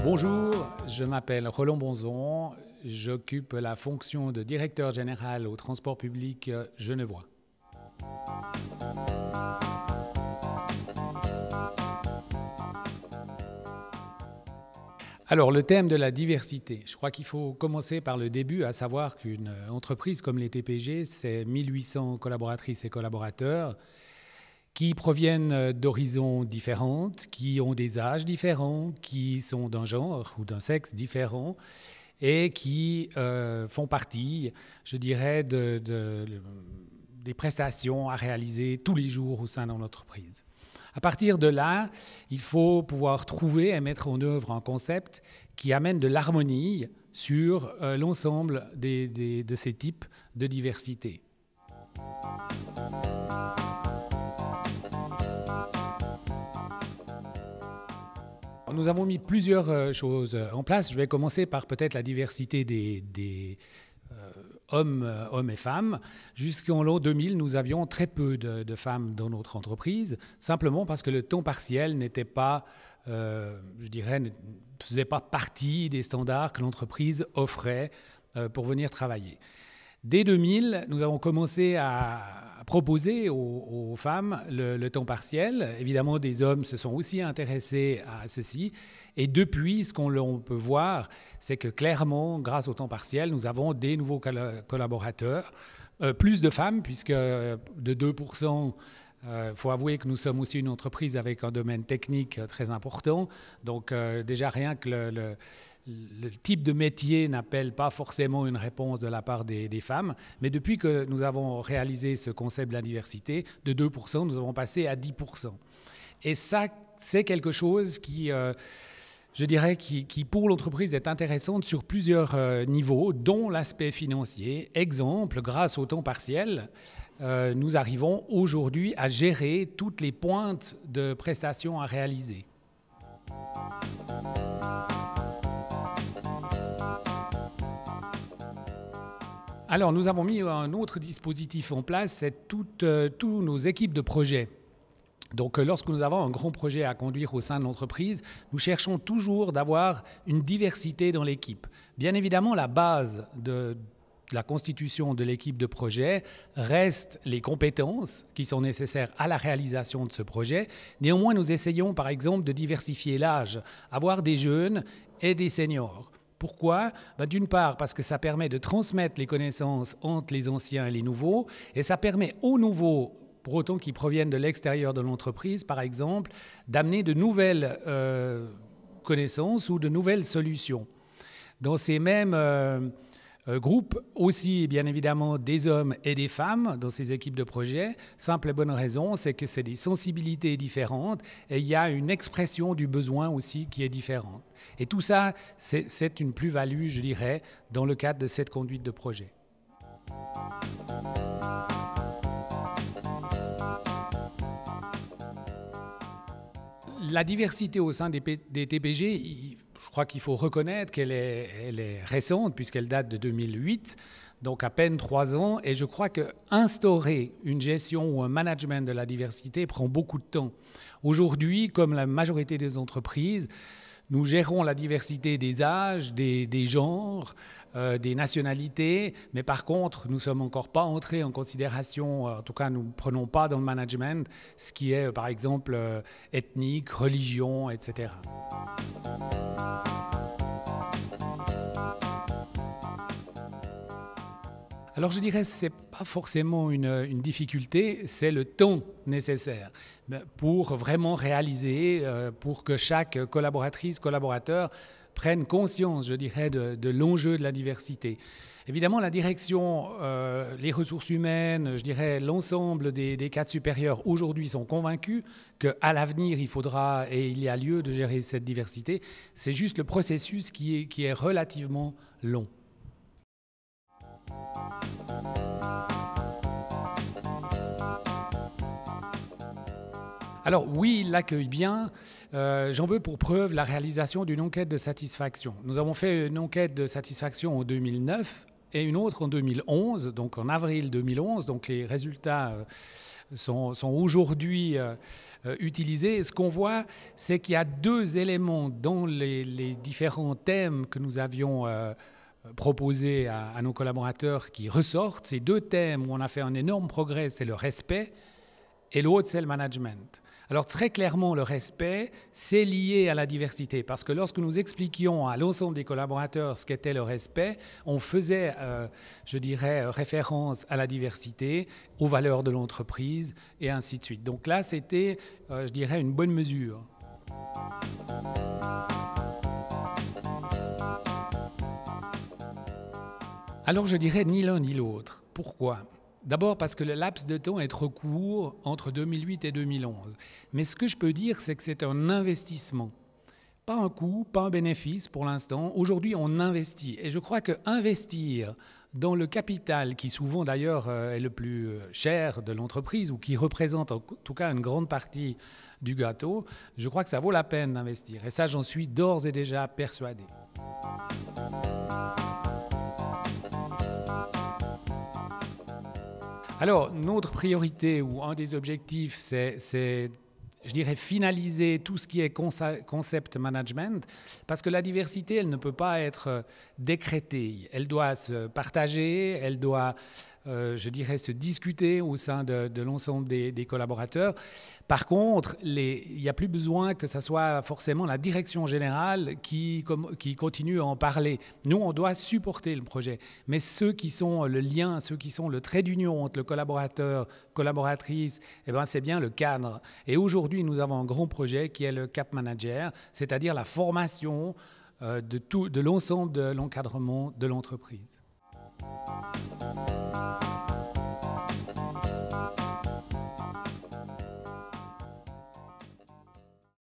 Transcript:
Bonjour, je m'appelle Roland Bonzon, j'occupe la fonction de directeur général au transport public genevois. Alors, le thème de la diversité, je crois qu'il faut commencer par le début, à savoir qu'une entreprise comme les TPG, c'est 1800 collaboratrices et collaborateurs qui proviennent d'horizons différentes, qui ont des âges différents, qui sont d'un genre ou d'un sexe différent et qui font partie, je dirais, des prestations à réaliser tous les jours au sein de l'entreprise. À partir de là, il faut pouvoir trouver et mettre en œuvre un concept qui amène de l'harmonie sur l'ensemble de ces types de diversité. Nous avons mis plusieurs choses en place. Je vais commencer par peut-être la diversité des hommes et femmes. Jusqu'en l'an 2000, nous avions très peu de femmes dans notre entreprise, simplement parce que le temps partiel n'était pas, je dirais, ne faisait pas partie des standards que l'entreprise offrait pour venir travailler. Dès 2000, nous avons commencé à proposer aux femmes le temps partiel. Évidemment, des hommes se sont aussi intéressés à ceci. Et depuis, ce qu'on peut voir, c'est que clairement, grâce au temps partiel, nous avons des nouveaux collaborateurs, plus de femmes, puisque de 2%, faut avouer que nous sommes aussi une entreprise avec un domaine technique très important. Donc déjà, rien que le type de métier n'appelle pas forcément une réponse de la part des femmes. Mais depuis que nous avons réalisé ce concept de la diversité, de 2%, nous avons passé à 10%. Et ça, c'est quelque chose qui, je dirais, qui pour l'entreprise est intéressante sur plusieurs niveaux, dont l'aspect financier. Exemple, grâce au temps partiel, nous arrivons aujourd'hui à gérer toutes les pointes de prestations à réaliser. Alors, nous avons mis un autre dispositif en place, c'est toutes nos équipes de projet. Donc, lorsque nous avons un grand projet à conduire au sein de l'entreprise, nous cherchons toujours d'avoir une diversité dans l'équipe. Bien évidemment, la base de la constitution de l'équipe de projet reste les compétences qui sont nécessaires à la réalisation de ce projet. Néanmoins, nous essayons, par exemple, de diversifier l'âge, avoir des jeunes et des seniors. Pourquoi ? D'une part, parce que ça permet de transmettre les connaissances entre les anciens et les nouveaux, et ça permet aux nouveaux, pour autant qu'ils proviennent de l'extérieur de l'entreprise, par exemple, d'amener de nouvelles connaissances ou de nouvelles solutions. Dans ces mêmes groupes aussi, bien évidemment, des hommes et des femmes dans ces équipes de projet. Simple et bonne raison, c'est que c'est des sensibilités différentes et il y a une expression du besoin aussi qui est différente. Et tout ça, c'est une plus-value, je dirais, dans le cadre de cette conduite de projet. La diversité au sein des TPG, je crois qu'il faut reconnaître qu'elle est récente puisqu'elle date de 2008, donc à peine 3 ans. Et je crois qu'instaurer une gestion ou un management de la diversité prend beaucoup de temps. Aujourd'hui, comme la majorité des entreprises, nous gérons la diversité des âges, des genres, des nationalités, mais par contre, nous ne sommes encore pas entrés en considération, en tout cas, nous ne prenons pas dans le management ce qui est, par exemple, ethnique, religion, etc. Alors je dirais que ce n'est pas forcément une difficulté, c'est le temps nécessaire pour vraiment réaliser, pour que chaque collaboratrice, collaborateur prenne conscience, je dirais, de l'enjeu de la diversité. Évidemment, la direction, les ressources humaines, je dirais l'ensemble des cadres supérieurs aujourd'hui sont convaincus qu'à l'avenir, il faudra et il y a lieu de gérer cette diversité. C'est juste le processus qui est relativement long. Alors oui, il l'accueille bien. J'en veux pour preuve la réalisation d'une enquête de satisfaction. Nous avons fait une enquête de satisfaction en 2009 et une autre en 2011, donc en avril 2011. Donc les résultats sont aujourd'hui utilisés. Et ce qu'on voit, c'est qu'il y a deux éléments dans les différents thèmes que nous avions proposés à nos collaborateurs qui ressortent. Ces deux thèmes où on a fait un énorme progrès, c'est le respect et l'autre, c'est le management. Alors très clairement, le respect, c'est lié à la diversité, parce que lorsque nous expliquions à l'ensemble des collaborateurs ce qu'était le respect, on faisait, je dirais, référence à la diversité, aux valeurs de l'entreprise, et ainsi de suite. Donc là, c'était, je dirais, une bonne mesure. Alors je dirais ni l'un ni l'autre. Pourquoi ? D'abord parce que le laps de temps est trop court entre 2008 et 2011. Mais ce que je peux dire, c'est que c'est un investissement. Pas un coût, pas un bénéfice pour l'instant. Aujourd'hui, on investit. Et je crois qu'investir dans le capital, qui souvent d'ailleurs est le plus cher de l'entreprise, ou qui représente en tout cas une grande partie du gâteau, je crois que ça vaut la peine d'investir. Et ça, j'en suis d'ores et déjà persuadé. Alors, notre priorité ou un des objectifs, c'est, je dirais, finaliser tout ce qui est concept management, parce que la diversité, elle ne peut pas être décrétée. Elle doit se partager, elle doit, je dirais, se discuter au sein de l'ensemble des collaborateurs. Par contre, il n'y a plus besoin que ce soit forcément la direction générale qui continue à en parler. Nous, on doit supporter le projet. Mais ceux qui sont le lien, ceux qui sont le trait d'union entre le collaborateur, collaboratrice, eh ben, c'est bien le cadre. Et aujourd'hui, nous avons un grand projet qui est le Cap Manager, c'est-à-dire la formation de l'ensemble de l'encadrement de l'entreprise.